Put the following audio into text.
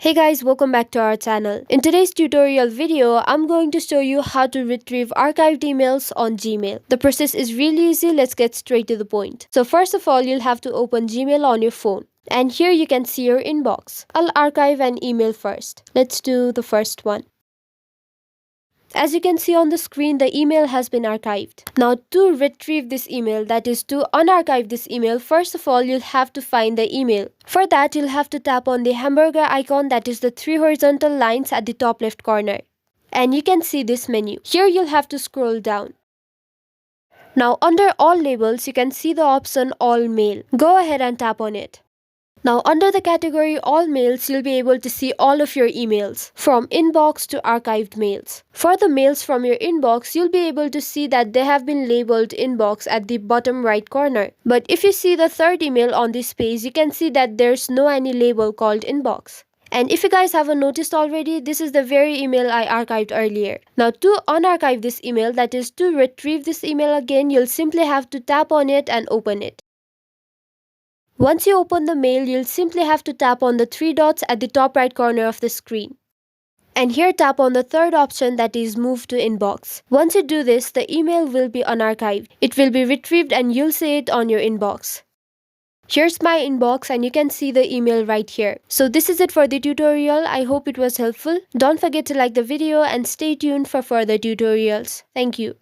Hey guys, welcome back to our channel. In today's tutorial video, I'm going to show you how to retrieve archived emails on Gmail. The process is really easy, let's get straight to the point. So first of all, you'll have to open Gmail on your phone. And here you can see your inbox. I'll archive an email first. Let's do the first one. As you can see on the screen, the email has been archived. Now to retrieve this email, that is to unarchive this email, first of all you'll have to find the email. For that, you'll have to tap on the hamburger icon, that is the 3 horizontal lines at the top left corner. And you can see this menu. Here you'll have to scroll down. Now under all labels, you can see the option all mail. Go ahead and tap on it. Now under the category all mails, you'll be able to see all of your emails from inbox to archived mails. For the mails from your inbox, you'll be able to see that they have been labeled inbox at the bottom right corner. But if you see the third email on this page, you can see that there's no any label called inbox. And if you guys haven't noticed already, this is the very email I archived earlier. Now to unarchive this email, that is to retrieve this email again, you'll simply have to tap on it and open it. Once you open the mail, you'll simply have to tap on the 3 dots at the top right corner of the screen. And here tap on the third option, that is move to inbox. Once you do this, the email will be unarchived. It will be retrieved and you'll see it on your inbox. Here's my inbox and you can see the email right here. So this is it for the tutorial. I hope it was helpful. Don't forget to like the video and stay tuned for further tutorials. Thank you.